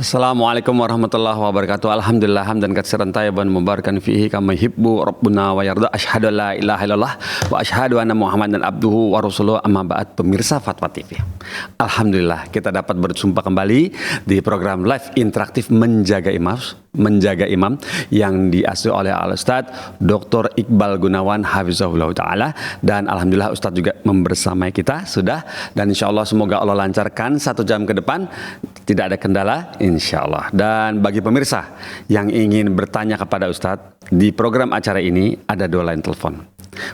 Assalamualaikum warahmatullahi wabarakatuh. Alhamdulillah hamdan katsiran tayyiban mubarakan fihi kama yuhibbu rabbuna wa yarda. Asyhadu la ilaha illallah wa asyhadu anna Muhammadan abduhu wa rasuluhu. Amma ba'd. Pemirsa Fatwa TV. Alhamdulillah kita dapat berjumpa kembali di program live interaktif Menjaga Imam yang diasuh oleh Al-Ustaz Dr. Iqbal Gunawan Hafizahullah Ta'ala, dan Alhamdulillah Ustaz juga membersamai kita sudah, dan insya Allah semoga Allah lancarkan 1 jam ke depan, tidak ada kendala insya Allah. Dan bagi pemirsa yang ingin bertanya kepada Ustadz di program acara ini, ada 2 line telepon.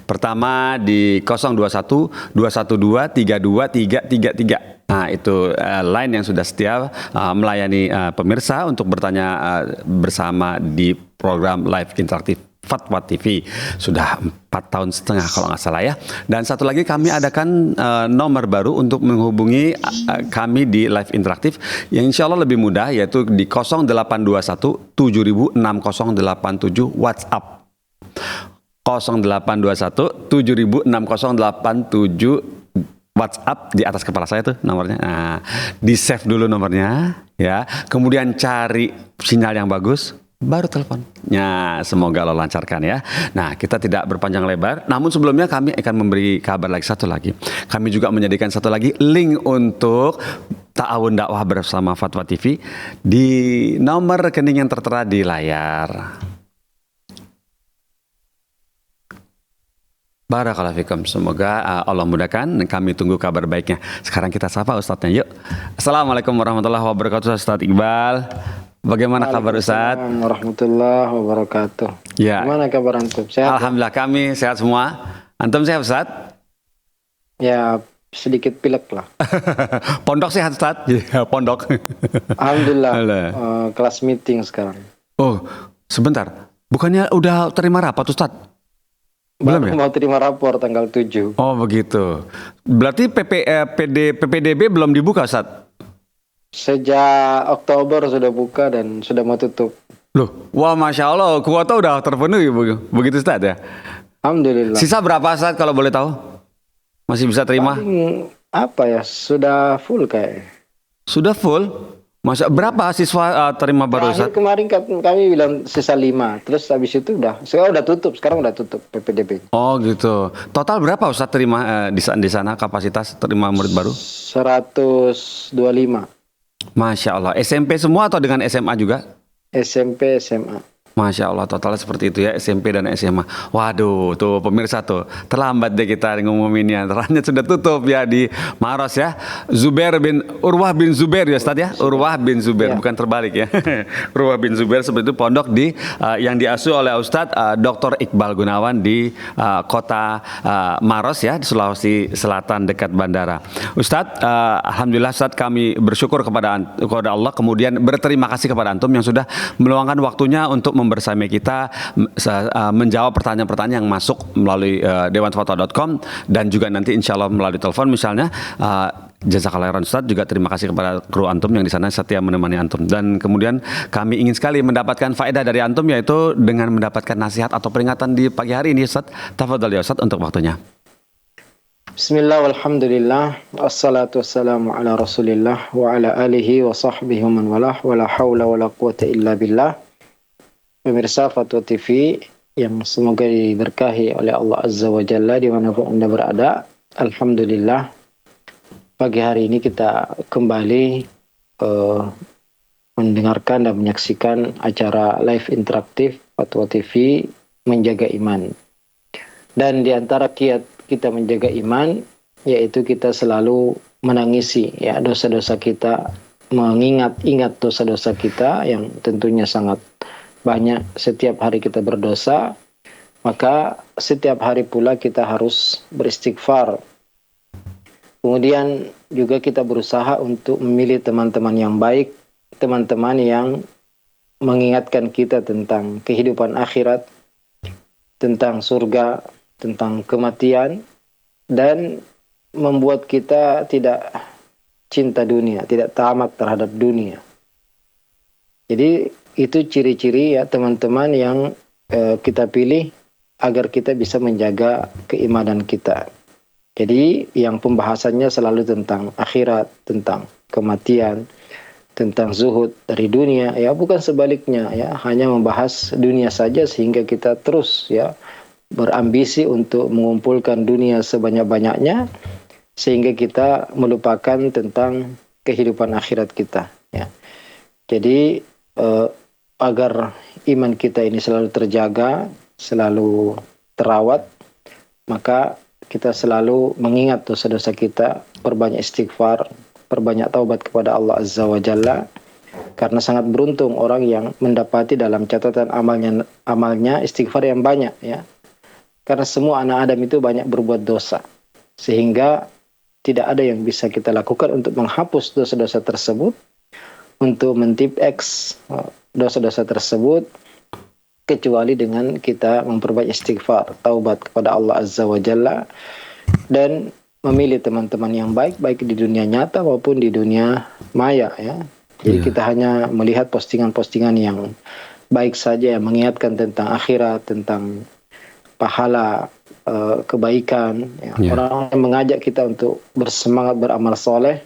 Pertama di 021 212 32333. Nah, itu line yang sudah setia melayani pemirsa untuk bertanya bersama di program live interaktif Fatwa TV. Sudah 4,5 tahun kalau nggak salah ya. Dan satu lagi kami adakan nomor baru untuk menghubungi kami di live interaktif yang insya Allah lebih mudah, yaitu di 0821 706087 WhatsApp. 0821 706087 WhatsApp di atas kepala saya tuh nomornya. Nah, di save dulu nomornya ya. Kemudian cari sinyal yang bagus, baru telepon. Ya, semoga Allah lancarkan ya. Nah, kita tidak berpanjang lebar. Namun sebelumnya kami akan memberi kabar satu lagi. Kami juga menyediakan satu lagi link untuk ta'awun dakwah bersama Fatwa TV di nomor rekening yang tertera di layar. Barakallahu fikum. Semoga Allah mudahkan. Kami tunggu kabar baiknya. Sekarang kita sapa Ustadznya yuk. Assalamualaikum warahmatullahi wabarakatuh. Ustadz Iqbal, bagaimana kabar Ustadz? Warahmatullahi wabarakatuh. Ya. Gimana kabar antum? Sehat? Alhamdulillah kami sehat semua. Antum sehat Ustadz? Ya, sedikit pilek lah. Pondok sehat Ustadz? Ya, pondok. Alhamdulillah. Kelas meeting sekarang. Oh, sebentar. Bukannya udah terima rapat Ustadz? Belum ya? Mau terima rapor tanggal 7. Oh begitu. Berarti PPDB belum dibuka Ustadz? Sejak Oktober sudah buka dan sudah mau tutup. Loh, wah Masya Allah, kuota udah terpenuhi begitu Ustadz ya? Alhamdulillah. Sisa berapa Ustadz kalau boleh tahu? Masih bisa terima? Paling, apa ya, sudah full kayak. Sudah full? Masa berapa siswa terima baru Ustadz? Kemarin kami bilang sisa 5. Terus habis itu sekarang udah tutup PPDB. Oh gitu. Total berapa Ustadz terima di sana kapasitas terima murid baru? 125. Masya Allah. SMP semua atau dengan SMA juga? SMP, SMA. Masya Allah, totalnya seperti itu ya, SMP dan SMA. Waduh, tuh pemirsa tuh, terlambat deh kita ngumuminnya. Ternyata sudah tutup ya di Maros ya. Urwah bin Zubair ya Ustaz ya? Urwah bin Zubair, ya. Bukan terbalik ya. Urwah bin Zubair seperti itu, pondok di yang diasuh oleh Ustaz Dr. Iqbal Gunawan di kota Maros ya, di Sulawesi Selatan dekat bandara. Ustaz, alhamdulillah Ustaz, kami bersyukur kepada Allah, kemudian berterima kasih kepada antum yang sudah meluangkan waktunya untuk bersama kita menjawab pertanyaan-pertanyaan yang masuk melalui dewanfatwa.com dan juga nanti insya Allah melalui telepon misalnya. Jazakallah khairan Ustaz, juga terima kasih kepada kru antum yang di sana setia menemani antum, dan kemudian kami ingin sekali mendapatkan faedah dari antum, yaitu dengan mendapatkan nasihat atau peringatan di pagi hari ini Ustaz. Tafadhal ya Ustaz untuk waktunya. Bismillah walhamdulillah wassalatu wassalamu ala rasulillah wa ala alihi wa sahbihi wa man walah wa la hawla wa la quwata illa billah. Pemirsa Fatwa TV yang semoga diberkahi oleh Allah Azza wa Jalla dimanapun Anda berada. Alhamdulillah, pagi hari ini kita kembali mendengarkan dan menyaksikan acara live interaktif Fatwa TV Menjaga Iman. Dan di antara kiat kita menjaga iman, yaitu kita selalu menangisi ya dosa-dosa kita, mengingat-ingat dosa-dosa kita yang tentunya sangat banyak. Setiap hari kita berdosa, maka setiap hari pula kita harus beristighfar. Kemudian juga kita berusaha untuk memilih teman-teman yang baik, teman-teman yang mengingatkan kita tentang kehidupan akhirat, tentang surga, tentang kematian, dan membuat kita tidak cinta dunia, tidak tamak terhadap dunia. Jadi itu ciri-ciri ya teman-teman yang kita pilih agar kita bisa menjaga keimanan kita. Jadi yang pembahasannya selalu tentang akhirat, tentang kematian, tentang zuhud dari dunia, ya bukan sebaliknya, ya hanya membahas dunia saja sehingga kita terus ya berambisi untuk mengumpulkan dunia sebanyak-banyaknya sehingga kita melupakan tentang kehidupan akhirat kita, ya. Jadi agar iman kita ini selalu terjaga, selalu terawat, maka kita selalu mengingat dosa-dosa kita, perbanyak istighfar, perbanyak taubat kepada Allah Azza wa Jalla, karena sangat beruntung orang yang mendapati dalam catatan amalnya istighfar yang banyak, ya. Karena semua anak Adam itu banyak berbuat dosa, sehingga tidak ada yang bisa kita lakukan untuk menghapus dosa-dosa tersebut, untuk mentip-X dosa-dosa tersebut, kecuali dengan kita memperbanyak istighfar, taubat kepada Allah Azza wa Jalla, dan memilih teman-teman yang baik, baik di dunia nyata maupun di dunia maya, ya. Jadi kita hanya melihat postingan-postingan yang baik saja, yang mengingatkan tentang akhirat, tentang pahala, kebaikan, ya. Orang yang mengajak kita untuk bersemangat beramal soleh,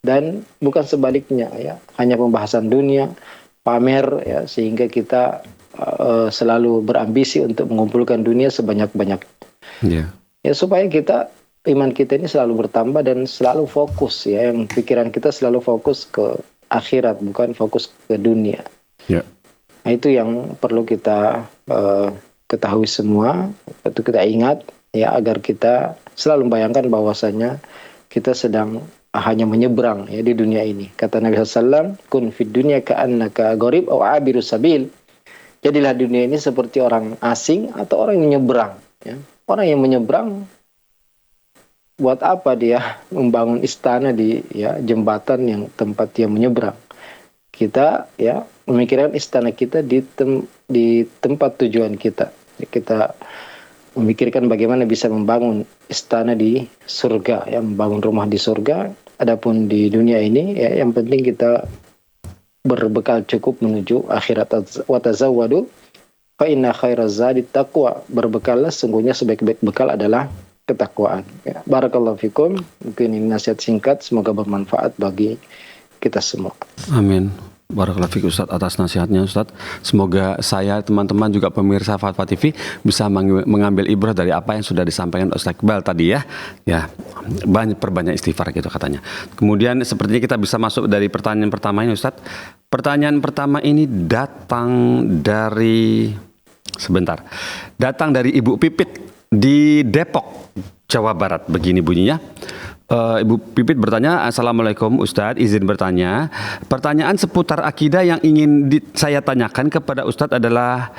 dan bukan sebaliknya, ya, hanya pembahasan dunia, pamer, ya, sehingga kita selalu berambisi untuk mengumpulkan dunia sebanyak-banyak. Ya, supaya iman kita ini selalu bertambah dan selalu fokus, ya, yang pikiran kita selalu fokus ke akhirat, bukan fokus ke dunia. Nah, itu yang perlu kita ketahui semua, itu kita ingat, ya, agar kita selalu membayangkan bahwasanya kita sedang hanya menyeberang, ya, di dunia ini. Kata Nabi SAW, kun fid dunya ka'annaka gharib aw abiru sabil. Jadilah dunia ini seperti orang asing atau orang yang menyeberang, ya. Orang yang menyeberang, buat apa dia membangun istana di, ya, jembatan yang tempat dia menyeberang? Kita, ya, memikirkan istana kita di tempat tujuan kita. Kita memikirkan bagaimana bisa membangun istana di surga, ya, membangun rumah di surga. Adapun di dunia ini, ya, yang penting kita berbekal cukup menuju akhirat. Wa tazawwadu fa inna khairaz zadi taqwa. Berbekallah, sungguhnya sebaik-baik bekal adalah ketakwaan, ya. Barakallahu fikum. Mungkin ini nasihat singkat, semoga bermanfaat bagi kita semua. Amin. Barakallahu fiik Ustadz atas nasihatnya Ustadz. Semoga saya, teman-teman, juga pemirsa Fatwa TV bisa mengambil ibrah dari apa yang sudah disampaikan Ustadz Iqbal tadi, ya. Ya, perbanyak istighfar gitu katanya. Kemudian sepertinya kita bisa masuk dari pertanyaan pertama ini Ustadz. Pertanyaan pertama ini datang dari Ibu Pipit di Depok, Jawa Barat. Begini bunyinya. Ibu Pipit bertanya, Assalamualaikum Ustadz, izin bertanya. Pertanyaan seputar akidah yang ingin saya tanyakan kepada Ustadz adalah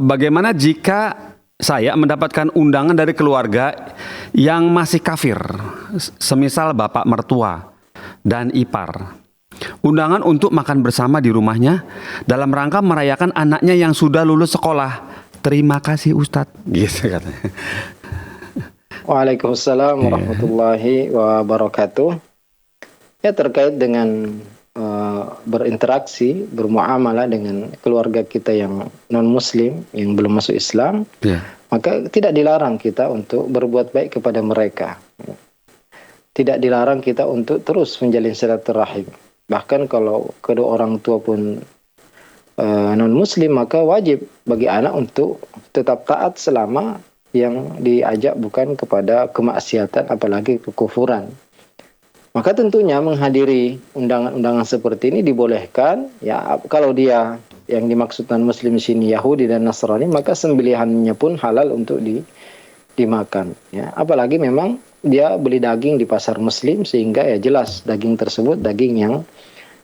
bagaimana jika saya mendapatkan undangan dari keluarga yang masih kafir, semisal bapak mertua dan ipar. Undangan untuk makan bersama di rumahnya dalam rangka merayakan anaknya yang sudah lulus sekolah. Terima kasih Ustadz. Gitu katanya. Waalaikumsalam warahmatullahi wabarakatuh. Ya, terkait dengan berinteraksi, bermuamalah dengan keluarga kita yang non-muslim, yang belum masuk Islam, maka tidak dilarang kita untuk berbuat baik kepada mereka. Tidak dilarang kita untuk terus menjalin silaturahim. Bahkan kalau kedua orang tua pun non-muslim, maka wajib bagi anak untuk tetap taat selama yang diajak bukan kepada kemaksiatan, apalagi kekufuran. Maka tentunya menghadiri undangan-undangan seperti ini dibolehkan, ya. Kalau dia yang dimaksud non-muslim di sini Yahudi dan Nasrani, maka sembelihannya pun halal untuk dimakan, ya. Apalagi memang dia beli daging di pasar muslim, sehingga ya jelas daging tersebut daging yang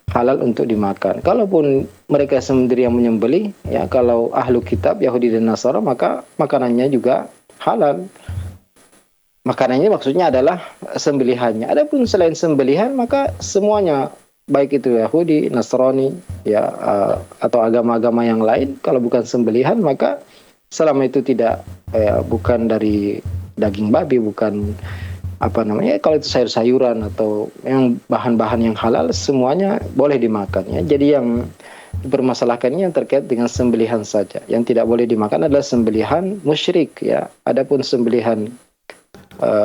halal untuk dimakan. Kalaupun mereka sendiri yang menyembelih, ya, kalau ahlu kitab Yahudi dan Nasara, maka makanannya juga halal. Makanannya maksudnya adalah sembelihannya. Adapun selain sembelihan, maka semuanya, baik itu Yahudi, Nasrani, ya, atau agama-agama yang lain, kalau bukan sembelihan, maka selama itu tidak, bukan dari daging babi, bukan kalau itu sayur-sayuran atau yang bahan-bahan yang halal, semuanya boleh dimakan, ya. Jadi yang dipermasalahkan ini yang terkait dengan sembelihan saja. Yang tidak boleh dimakan adalah sembelihan musyrik, ya. Adapun sembelihan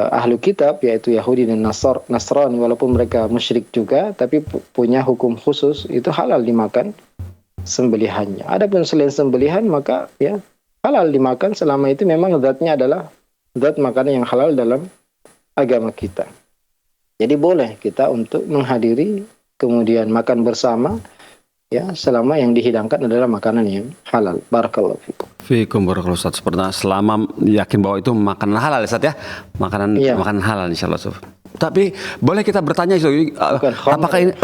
ahlu kitab, yaitu Yahudi dan Nasrani, walaupun mereka musyrik juga, tapi punya hukum khusus, itu halal dimakan sembelihannya. Adapun selain sembelihan, maka ya halal dimakan selama itu memang zatnya adalah zat makanan yang halal dalam agama kita. Jadi boleh kita untuk menghadiri kemudian makan bersama, ya, selama yang dihidangkan adalah makanan yang halal. Barakallahu fikum. Fikum barakallahu Ustaz. Selama yakin bahwa itu makanan halal Ustaz ya. Makanan halal insyaallah Ustaz. Tapi boleh kita bertanya Ustaz, apakah ini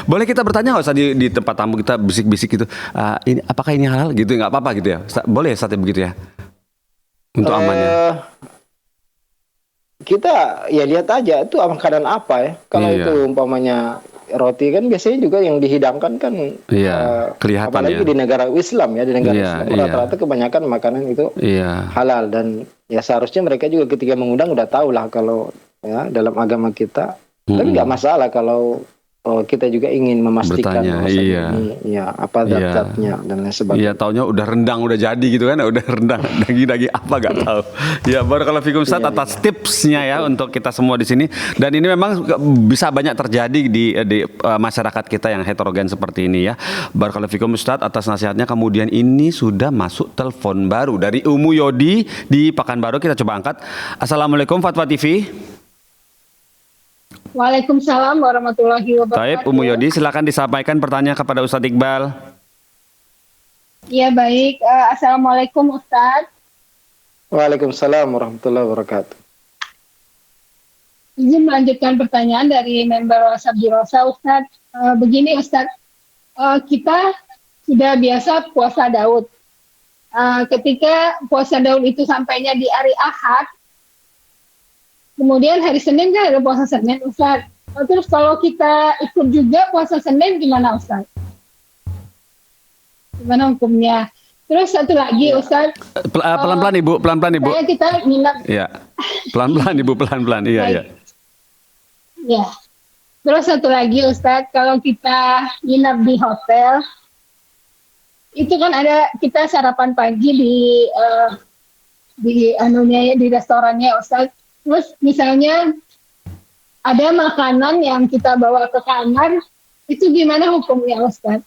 boleh kita bertanya nggak Ustaz di tempat tamu kita bisik-bisik gitu. Ini apakah ini halal gitu, nggak apa-apa gitu ya. Boleh Ustaz begitu ya. Untuk amannya. Kita ya lihat aja itu makanan apa ya. Kalau itu umpamanya roti kan biasanya juga yang dihidangkan kan kelihatan, apalagi di negara Islam ya, di negara Islam rata-rata kebanyakan makanan itu halal, dan ya seharusnya mereka juga ketika mengundang udah tahu lah kalau ya dalam agama kita. Tapi nggak masalah kalau kita juga ingin memastikan ini apa zat-zatnya dan lain sebagainya. Iya, taunya udah rendang udah jadi gitu kan, udah rendang daging apa nggak tahu. Ya barakallahu fikum Ustaz atas tipsnya ya untuk kita semua di sini. Dan ini memang bisa banyak terjadi di masyarakat kita yang heterogen seperti ini ya. Barakallahu fikum Ustaz atas nasihatnya. Kemudian ini sudah masuk telepon baru dari Umu Yodi di Pekanbaru, kita coba angkat. Assalamualaikum Fatwa TV. Waalaikumsalam warahmatullahi wabarakatuh. Baik, Umu Yodi, silakan disampaikan pertanyaan kepada Ustadz Iqbal. Ya baik, Assalamualaikum Ustadz. Waalaikumsalam warahmatullahi wabarakatuh. Izin melanjutkan pertanyaan dari member WhatsApp di Rosa Ustadz. Begini Ustadz, kita sudah biasa puasa Daud. Ketika puasa Daud itu sampainya di hari Ahad, kemudian hari Senin kan ada puasa Senin Ustaz. Terus kalau kita ikut juga puasa Senin gimana Ustaz? Gimana hukumnya? Terus satu lagi Ustaz. Pelan-pelan Ibu, pelan-pelan Ibu. Kita nginap. Iya. Pelan-pelan Ibu, pelan-pelan. Iya. Ya. Terus satu lagi Ustaz, kalau kita nginap di hotel, itu kan ada kita sarapan pagi di restorannya Ustaz. Terus misalnya ada makanan yang kita bawa ke kamar, itu gimana hukumnya Ustaz?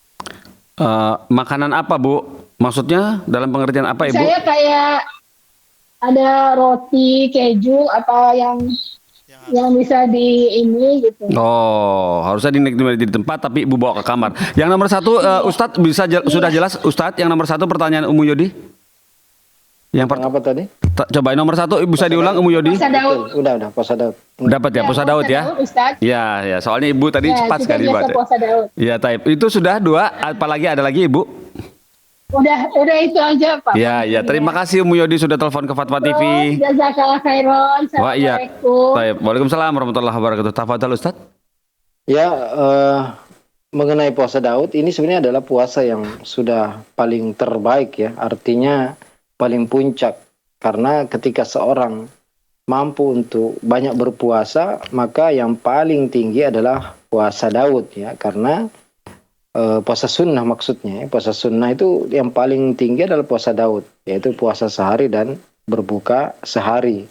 Makanan apa Bu? Maksudnya dalam pengertian apa Ibu? Saya kayak ada roti, keju, apa yang bisa di ini gitu. Oh, harusnya di tempat tapi Ibu bawa ke kamar. Yang nomor satu Ustadz sudah jelas Ustadz, yang nomor satu pertanyaan Umu Yodi? Yang apa tadi? Coba nomor satu bisa diulang Umu Yodi. Puasa Daud. Udah puasa Daud. Dapat ya puasa Daud ya. Ya, soalnya Ibu tadi cepat sekali Pak. Ya, taib. Itu sudah dua, apalagi ada lagi Ibu? Udah itu aja Pak. Ya, terima kasih Umu Yodi sudah telepon ke Fatwa TV. Jazakallah khairan. Assalamualaikum. Waalaikumsalam warahmatullahi wabarakatuh. Tafadhal Ustaz. Ya, mengenai puasa Daud ini sebenarnya adalah puasa yang sudah paling terbaik ya, artinya paling puncak, karena ketika seorang mampu untuk banyak berpuasa, maka yang paling tinggi adalah puasa Daud ya, karena puasa sunnah maksudnya, puasa sunnah itu yang paling tinggi adalah puasa Daud, yaitu puasa sehari dan berbuka sehari.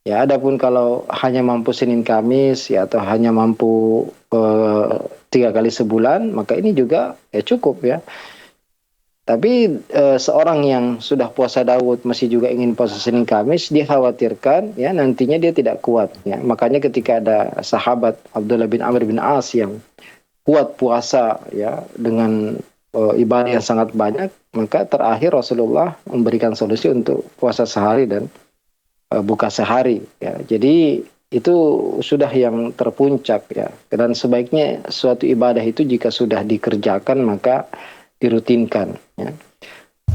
Ya, adapun kalau hanya mampu Senin Kamis ya, atau hanya mampu 3 kali sebulan, maka ini juga ya cukup ya. Tapi seorang yang sudah puasa Daud masih juga ingin puasa Senin Kamis, dia khawatirkan ya nantinya dia tidak kuat ya. Makanya ketika ada sahabat Abdullah bin Amr bin As yang kuat puasa ya dengan ibadah yang sangat banyak, maka terakhir Rasulullah memberikan solusi untuk puasa sehari dan buka sehari ya. Jadi itu sudah yang terpuncak ya. Dan sebaiknya suatu ibadah itu jika sudah dikerjakan maka dirutinkan ya.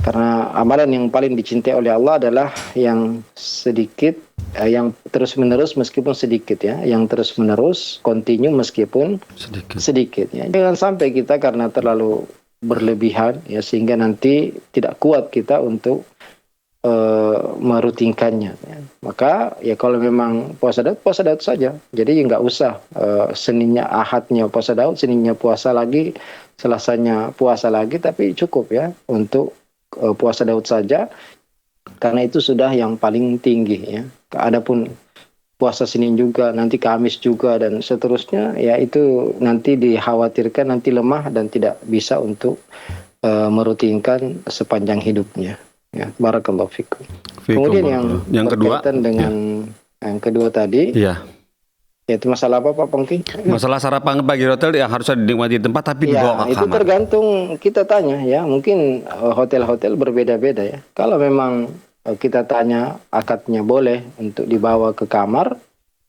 Karena amalan yang paling dicintai oleh Allah adalah yang sedikit, yang terus menerus meskipun sedikit ya, yang terus menerus continue meskipun sedikit ya. Jangan sampai kita karena terlalu berlebihan ya, sehingga nanti tidak kuat kita untuk merutinkannya ya. Maka ya kalau memang puasa Daud saja. Jadi nggak usah Seninnya Ahadnya puasa Daud, Seninnya puasa lagi, Selasanya puasa lagi, tapi cukup ya untuk puasa Daud saja, karena itu sudah yang paling tinggi ya. Adapun puasa Senin juga, nanti Kamis juga dan seterusnya, ya itu nanti dikhawatirkan nanti lemah dan tidak bisa untuk merutinkan sepanjang hidupnya. Ya, barakallahu fikum. Kemudian yang kedua dengan yang kedua tadi, yaitu masalah apa Pak Pongki? Masalah sarapan pagi hotel yang harusnya dinikmati di tempat tapi dibawa ke kamar. Itu tergantung kita tanya ya. Mungkin hotel-hotel berbeda-beda ya. Kalau memang kita tanya akadnya boleh untuk dibawa ke kamar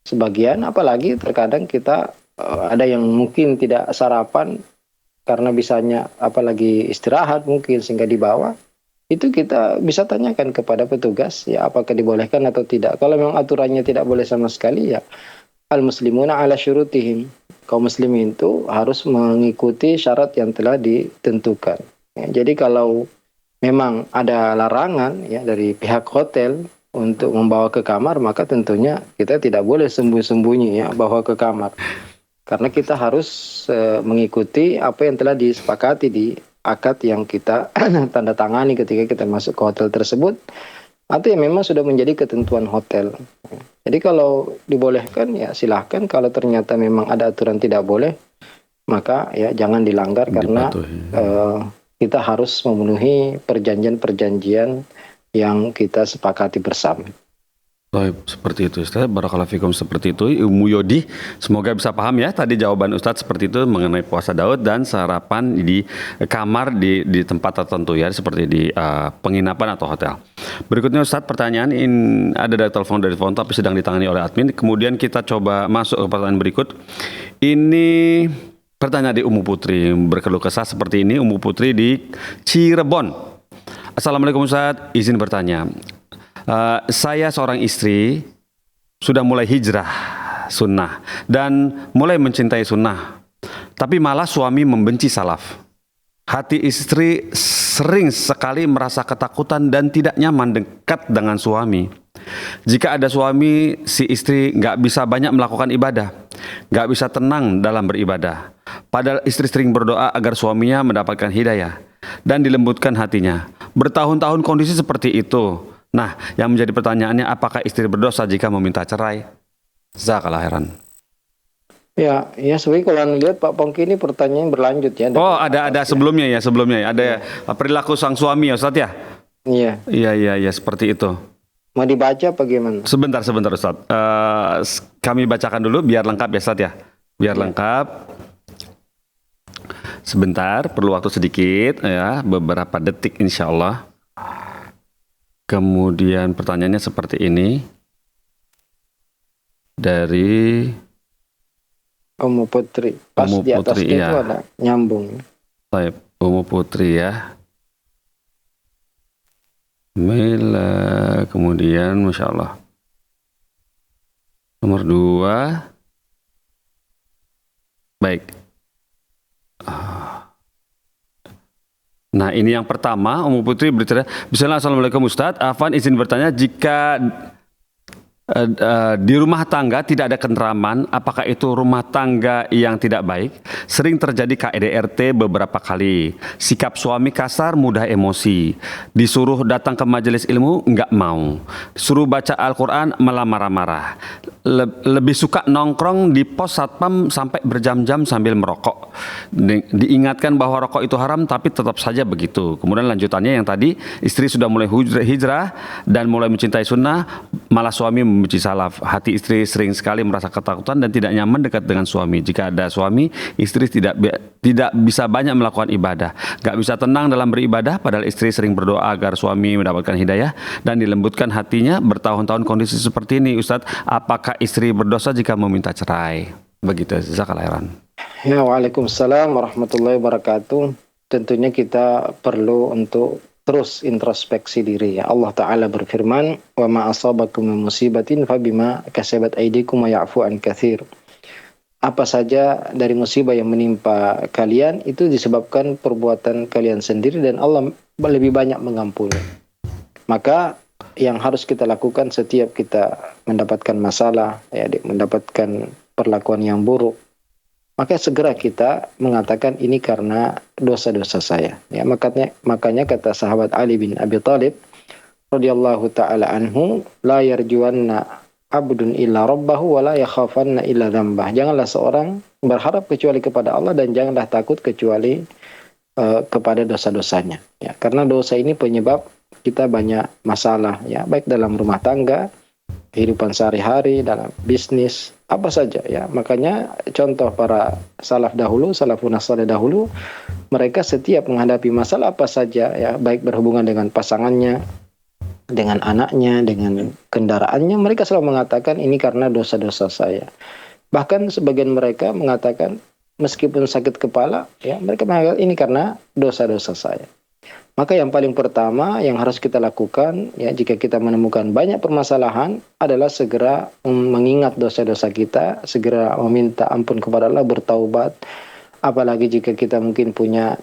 sebagian, apalagi terkadang kita ada yang mungkin tidak sarapan karena bisanya apalagi istirahat mungkin sehingga dibawa, itu kita bisa tanyakan kepada petugas ya apakah dibolehkan atau tidak. Kalau memang aturannya tidak boleh sama sekali, ya al-muslimuna ala syurutihim, kaum muslimin itu harus mengikuti syarat yang telah ditentukan ya. Jadi kalau memang ada larangan ya dari pihak hotel untuk membawa ke kamar, maka tentunya kita tidak boleh sembunyi-sembunyi ya bawa ke kamar. Karena kita harus mengikuti apa yang telah disepakati di akad yang kita tanda tangani ketika kita masuk ke hotel tersebut, atau yang memang sudah menjadi ketentuan hotel. Jadi kalau dibolehkan ya silahkan, kalau ternyata memang ada aturan tidak boleh, maka ya jangan dilanggar karena kita harus memenuhi perjanjian-perjanjian yang kita sepakati bersama. Seperti itu Ustaz, barakallahu fikum. Seperti itu Ummu Yodi, semoga bisa paham ya tadi jawaban Ustaz seperti itu mengenai puasa Daud dan sarapan di kamar di tempat tertentu ya, seperti di penginapan atau hotel. Berikutnya Ustaz, pertanyaan ini ada dari telepon tapi sedang ditangani oleh admin. Kemudian kita coba masuk ke pertanyaan berikut. Ini pertanyaan di Ummu Putri, berkeluh kesah seperti ini. Ummu Putri di Cirebon. Assalamualaikum Ustaz, izin bertanya. Saya seorang istri sudah mulai hijrah sunnah dan mulai mencintai sunnah, tapi malah suami membenci salaf. Hati istri sering sekali merasa ketakutan dan tidak nyaman dekat dengan suami. Jika ada suami, si istri nggak bisa banyak melakukan ibadah, nggak bisa tenang dalam beribadah. Padahal istri sering berdoa agar suaminya mendapatkan hidayah dan dilembutkan hatinya. Bertahun-tahun kondisi seperti itu. Nah, yang menjadi pertanyaannya, apakah istri berdosa jika meminta cerai? Jazakallah khairan. Ya sebenarnya kalau Anda lihat Pak Pongki ini pertanyaan berlanjut ya. Oh, ada sebelumnya ya, ada perilaku sang suami ya Ustaz ya? Iya, seperti itu. Mau dibaca apa gimana? Sebentar Ustaz. Kami bacakan dulu biar lengkap ya Ustaz ya. Biar lengkap. Sebentar, perlu waktu sedikit ya, beberapa detik insya Allah. Kemudian pertanyaannya seperti ini dari Ummu Putri. Pas Ummu di atas Putri, itu ada nyambung. Baik, Ummu Putri ya. Mila, kemudian Masya Allah. Nomor 2. Baik. Nah, ini yang pertama, Ummu Putri bercerita, bismillah, assalamualaikum Ustadz, Afwan izin bertanya, jika di rumah tangga tidak ada keteraman, apakah itu rumah tangga yang tidak baik? Sering terjadi KDRT beberapa kali. Sikap suami kasar, mudah emosi. Disuruh datang ke majelis ilmu, nggak mau. Suruh baca Al-Quran, malah marah-marah. Lebih suka nongkrong di pos satpam sampai berjam-jam sambil merokok. Diingatkan bahwa rokok itu haram, tapi tetap saja begitu. Kemudian lanjutannya yang tadi, istri sudah mulai hijrah dan mulai mencintai sunnah, malah suami membenci salaf. Hati istri sering sekali merasa ketakutan dan tidak nyaman dekat dengan suami. Jika ada suami, istri tidak bisa banyak melakukan ibadah, gak bisa tenang dalam beribadah, padahal istri sering berdoa agar suami mendapatkan hidayah dan dilembutkan hatinya. Bertahun-tahun kondisi seperti ini Ustadz, apakah istri berdosa jika meminta cerai? Begitu, jazakallahu khairan. Ya, waalaikumsalam warahmatullahi wabarakatuh. Tentunya kita perlu untuk terus introspeksi diri ya. Allah Ta'ala berfirman, wa ma asabakum min musibatin fabima kasabat aydikum wa ya'fu an katsir. Apa saja dari musibah yang menimpa kalian itu disebabkan perbuatan kalian sendiri dan Allah lebih banyak mengampuni. Maka yang harus kita lakukan setiap kita mendapatkan masalah ya, mendapatkan perlakuan yang buruk, maka segera kita mengatakan ini karena dosa-dosa saya. Ya, makanya kata sahabat Ali bin Abi Thalib radhiyallahu taala anhu, la yarjuanna abdun illa rabbahu wa la yakhafanna illa dzambah. Janganlah seorang berharap kecuali kepada Allah dan janganlah takut kecuali kepada dosa-dosanya. Ya, karena dosa ini penyebab kita banyak masalah, ya, baik dalam rumah tangga, kehidupan sehari-hari, dalam bisnis, apa saja, ya. Makanya contoh para salaf dahulu, salafun saleh dahulu, mereka setiap menghadapi masalah apa saja, ya, baik berhubungan dengan pasangannya, dengan anaknya, dengan kendaraannya, mereka selalu mengatakan ini karena dosa-dosa saya. Bahkan sebagian mereka mengatakan meskipun sakit kepala, ya, mereka mengatakan ini karena dosa-dosa saya. Maka yang paling pertama yang harus kita lakukan, ya, jika kita menemukan banyak permasalahan adalah segera mengingat dosa-dosa kita, segera meminta ampun kepada Allah, bertaubat. Apalagi jika kita mungkin punya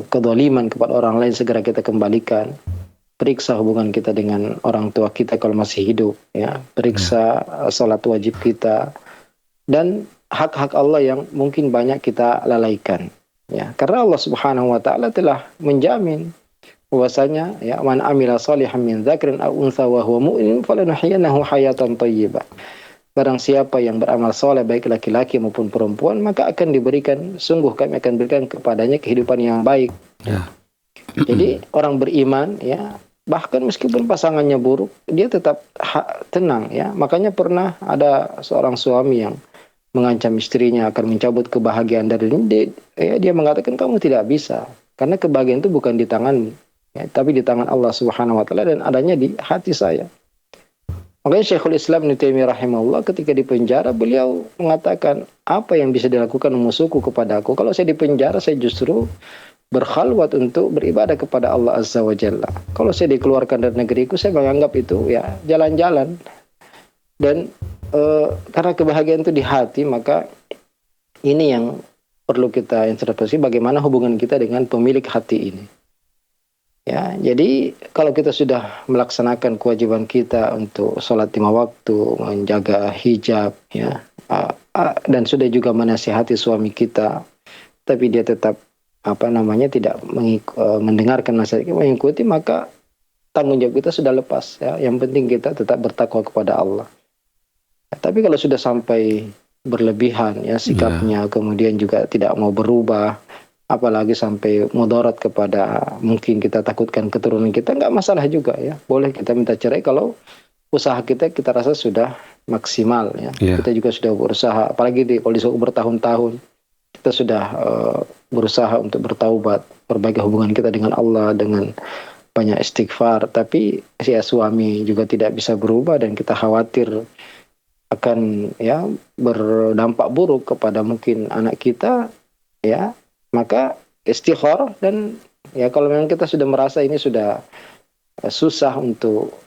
kedoliman kepada orang lain, segera kita kembalikan. Periksa hubungan kita dengan orang tua kita kalau masih hidup, ya. Periksa salat wajib kita dan hak-hak Allah yang mungkin banyak kita lalaikan, ya. Karena Allah Subhanahu wa taala telah menjamin bahwasanya, ya, man amila shalihan min dzakrin aw untha wa huwa mu'min falanuhyiyannahu hayatan thayyibah. Barang siapa yang beramal soleh baik laki-laki maupun perempuan, maka akan diberikan, sungguh kami akan berikan kepadanya kehidupan yang baik. Ya. Jadi orang beriman, ya, bahkan meskipun pasangannya buruk, dia tetap tenang, ya. Makanya pernah ada seorang suami yang mengancam istrinya akan mencabut kebahagiaan dari dia. Ya, dia mengatakan kamu tidak bisa, karena kebahagiaan itu bukan di tanganmu, ya, tapi di tangan Allah Subhanahu wa taala dan adanya di hati saya. Makanya Syekhul Islam Ibnu Taimiyah rahimahullah ketika di penjara, beliau mengatakan, apa yang bisa dilakukan musuhku kepada aku? Kalau saya di penjara, saya justru berkhalwat untuk beribadah kepada Allah Azza wa Jalla. Kalau saya dikeluarkan dari negeriku, saya menganggap itu, ya, jalan-jalan. Dan karena kebahagiaan itu di hati, maka ini yang perlu kita introspeksi, bagaimana hubungan kita dengan pemilik hati ini. Ya, jadi kalau kita sudah melaksanakan kewajiban kita untuk sholat 5 waktu, menjaga hijab, ya, dan sudah juga menasihati suami kita, tapi dia tetap tidak mendengarkan nasihat, mengikuti, maka tanggung jawab kita sudah lepas, ya. Yang penting kita tetap bertakwa kepada Allah. Ya, tapi kalau sudah sampai berlebihan, ya, sikapnya, kemudian juga tidak mau berubah, apalagi sampai mudarat kepada mungkin kita takutkan keturunan kita, nggak masalah juga, ya. Boleh kita minta cerai kalau usaha kita rasa sudah maksimal, ya. Kita juga sudah berusaha, apalagi kalau disuruh bertahun-tahun, kita sudah berusaha untuk bertaubat, perbaiki hubungan kita dengan Allah dengan banyak istighfar, tapi ya suami juga tidak bisa berubah dan kita khawatir akan, ya, berdampak buruk kepada mungkin anak kita, ya. Maka istikharah, dan, ya, kalau memang kita sudah merasa ini sudah susah untuk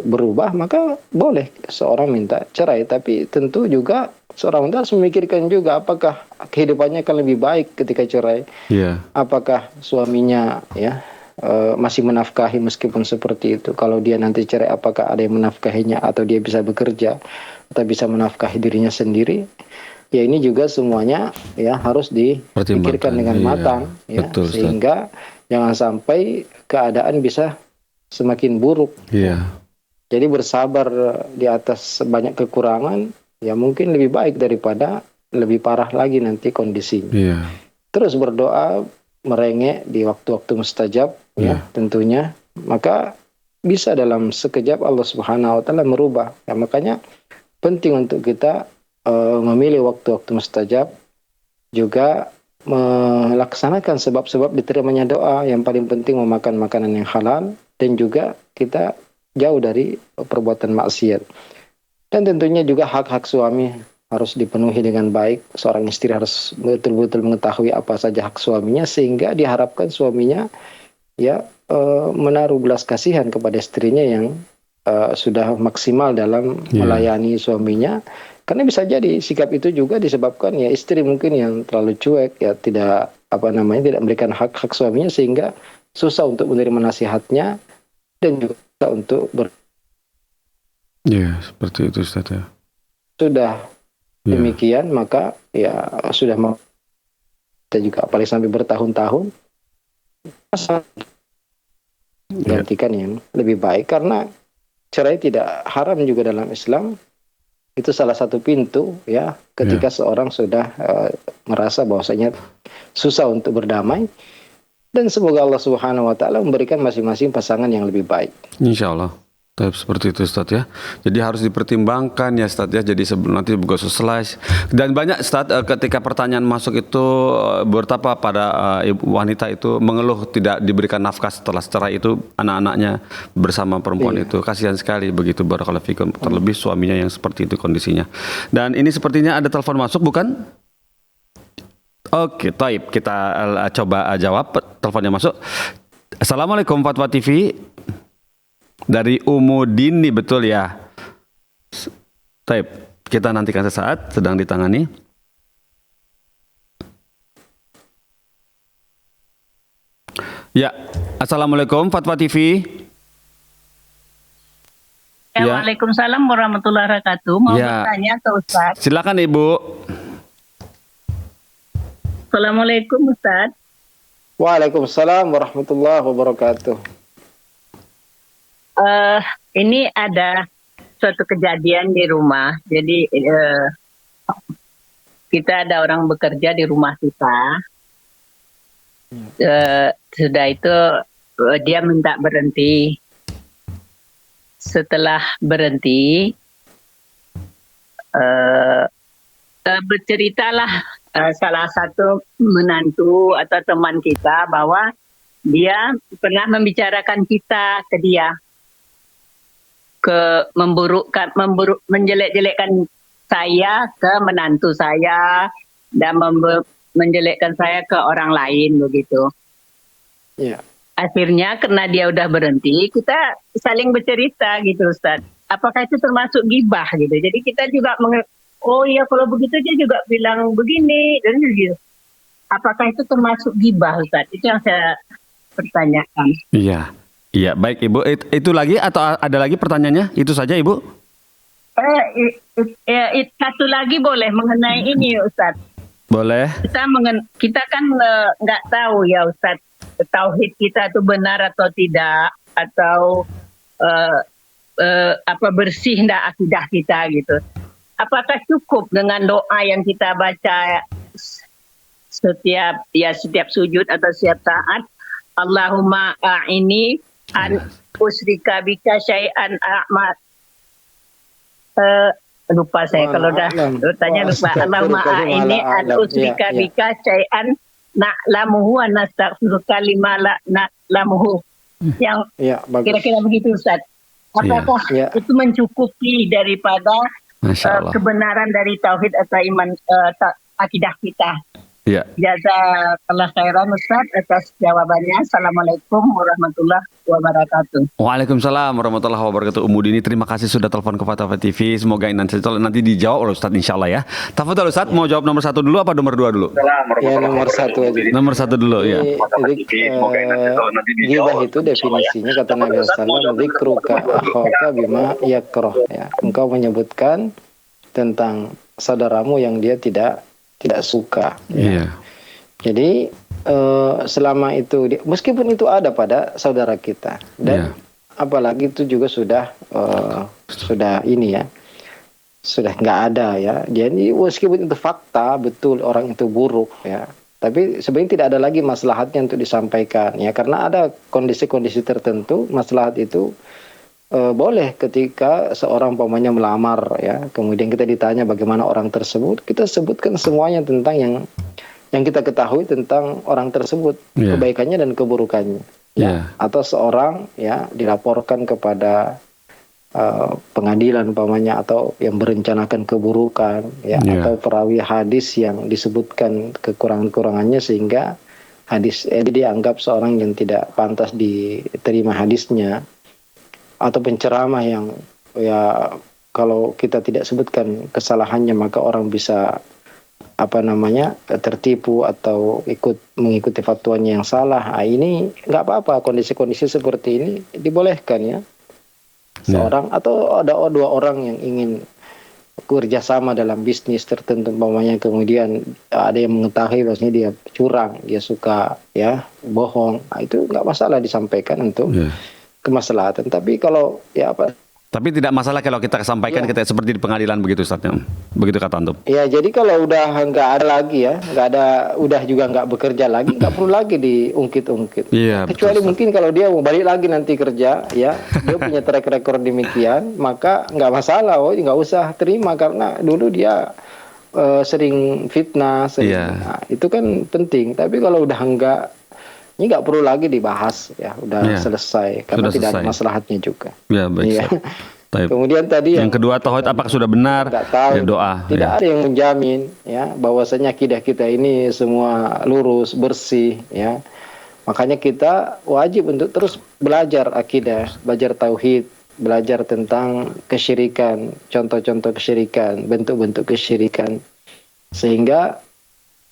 berubah, maka boleh seorang minta cerai. Tapi tentu juga seorang itu harus memikirkan juga apakah kehidupannya akan lebih baik ketika cerai. Apakah suaminya, ya, masih menafkahi meskipun seperti itu. Kalau dia nanti cerai, apakah ada yang menafkahinya, atau dia bisa bekerja atau bisa menafkahi dirinya sendiri. Ya, ini juga semuanya, ya, harus dipikirkan dengan matang, ya. Betul, sehingga jangan sampai keadaan bisa semakin buruk. Jadi bersabar di atas banyak kekurangan, ya, mungkin lebih baik daripada lebih parah lagi nanti kondisinya. Terus berdoa, merengek di waktu-waktu mustajab, ya, tentunya, maka bisa dalam sekejap Allah Subhanahu wa taala merubah. Ya, makanya penting untuk kita memilih waktu-waktu mustajab, juga melaksanakan sebab-sebab diterimanya doa. Yang paling penting memakan makanan yang halal, dan juga kita jauh dari perbuatan maksiat. Dan tentunya juga hak-hak suami harus dipenuhi dengan baik. Seorang istri harus betul-betul mengetahui apa saja hak suaminya, sehingga diharapkan suaminya, ya, menaruh belas kasihan kepada istrinya yang sudah maksimal dalam melayani suaminya. Karena bisa jadi sikap itu juga disebabkan, ya, istri mungkin yang terlalu cuek, ya, tidak tidak memberikan hak-hak suaminya, sehingga susah untuk menerima nasihatnya dan juga untuk seperti itu, Ustaz, ya. Sudah demikian, maka, ya, sudah mau kita juga apalagi sampai bertahun-tahun, gantikan yang lebih baik, karena cerai tidak haram juga dalam Islam. Itu salah satu pintu ya ketika seorang sudah merasa bahwasanya susah untuk berdamai, dan semoga Allah Subhanahu wa taala memberikan masing-masing pasangan yang lebih baik. Insya Allah. Seperti itu Ustadz ya. Jadi harus dipertimbangkan ya Ustadz ya. Jadi sebelum nanti begitu selesai. Dan banyak Ustadz ketika pertanyaan masuk itu betapa pada ibu wanita itu mengeluh tidak diberikan nafkah setelah cerai itu anak-anaknya bersama perempuan itu. Kasihan sekali begitu, barakallahu fikum. Terlebih suaminya yang seperti itu kondisinya. Dan ini sepertinya ada telepon masuk bukan? Oke, taib. Kita coba jawab teleponnya masuk. Assalamualaikum Fatwa TV. Dari Umudini, betul ya? Taib, kita nantikan sesaat, sedang ditangani. Ya, Assalamualaikum Fatwa TV. Ya. Waalaikumsalam warahmatullahi wabarakatuh. Mau bertanya ke Ustaz. Silakan Ibu. Assalamualaikum Ustaz. Waalaikumsalam warahmatullahi wabarakatuh. Ini ada suatu kejadian di rumah. Jadi kita ada orang bekerja di rumah kita. Sudah itu dia minta berhenti. Setelah berhenti, berceritalah salah satu menantu atau teman kita bahwa dia pernah membicarakan kita ke dia, menjelek-jelekkan saya ke menantu saya dan menjelekkan saya ke orang lain begitu. Yeah. Akhirnya karena dia udah berhenti, kita saling bercerita gitu Ustaz. Apakah itu termasuk gibah gitu? Jadi kita juga oh iya kalau begitu dia juga bilang begini dan gitu. Apakah itu termasuk gibah Ustaz? Itu yang saya pertanyakan. Iya. Iya, baik Ibu. Itu lagi atau ada lagi pertanyaannya? Itu saja Ibu? Satu lagi boleh mengenai ini Ustaz. Boleh. Kita kan nggak tahu ya Ustaz, tauhid kita itu benar atau tidak, atau apa bersih ndak akidah kita gitu. Apakah cukup dengan doa yang kita baca setiap sujud atau setiap saat? Allahumma a'ini an usrika bika syai'an a'mat. Lupa saya kalau udah tanya lupa. Allahumma a'ini an usrika bika syai'an na'lamuhu wa nastaghfiruka lima la na'lamuhu. Yang kira-kira begitu Ustaz. Apakah itu mencukupi daripada kebenaran dari tauhid atau iman akidah kita? Ya. Jazakallah khairan Ustaz atas jawabannya. Assalamualaikum warahmatullahi wabarakatuh. Waalaikumsalam warahmatullahi wabarakatuh. Umudini, terima kasih sudah telepon ke Fatwa TV. Semoga nanti dijawab oleh Ustaz insyaAllah ya. Tafadhol Ustaz, mau jawab nomor 1 dulu apa nomor 2 dulu? Ya nomor 1 aja. Nomor 1 dulu ya. Gibah itu definisinya kata Nabi SAW, dzikruka akhaka bima yakrah ya. Engkau menyebutkan tentang saudaramu yang dia tidak suka. Iya. Jadi selama itu meskipun itu ada pada saudara kita dan apalagi itu juga sudah ini ya, sudah nggak ada ya. Jadi meskipun itu fakta betul orang itu buruk ya, tapi sebenarnya tidak ada lagi maslahatnya untuk disampaikan ya, karena ada kondisi-kondisi tertentu maslahat itu boleh ketika seorang pamannya melamar ya, kemudian kita ditanya bagaimana orang tersebut, kita sebutkan semuanya tentang yang kita ketahui tentang orang tersebut, kebaikannya dan keburukannya. Atau seorang ya dilaporkan kepada pengadilan pamannya, atau yang merencanakan keburukan ya, atau perawi hadis yang disebutkan kekurangan-kurangannya sehingga hadis dianggap seorang yang tidak pantas diterima hadisnya, atau penceramah yang ya kalau kita tidak sebutkan kesalahannya maka orang bisa tertipu atau mengikuti fatwanya yang salah. Ini nggak apa-apa, kondisi-kondisi seperti ini dibolehkan ya. Seorang atau ada dua orang yang ingin kerjasama dalam bisnis tertentu umpamanya, kemudian ada yang mengetahui bahwasanya dia curang, dia suka ya bohong, itu nggak masalah disampaikan untuk kemaslahatan. Tapi kalau ya apa? Tapi tidak masalah kalau kita sampaikan kita seperti di pengadilan begitu, Ustaz. Begitu kata antum. Ya, jadi kalau udah nggak ada lagi ya, nggak ada, udah juga nggak bekerja lagi, nggak perlu lagi diungkit-ungkit. Iya, Kecuali betul, mungkin kalau dia mau balik lagi nanti kerja, ya, dia punya track record demikian, maka nggak masalah, nggak usah terima karena dulu dia sering fitnah, nah, itu kan penting. Tapi kalau udah ini nggak perlu lagi dibahas, ya, udah selesai karena tidak ada maslahatnya juga. Ya, baik. Kemudian tadi yang kedua, tauhid apakah sudah benar? Tahu, ya, doa. Tidak ada yang menjamin ya bahwasanya akidah kita ini semua lurus, bersih, ya. Makanya kita wajib untuk terus belajar akidah, belajar tauhid, belajar tentang kesyirikan, contoh-contoh kesyirikan, bentuk-bentuk kesyirikan, sehingga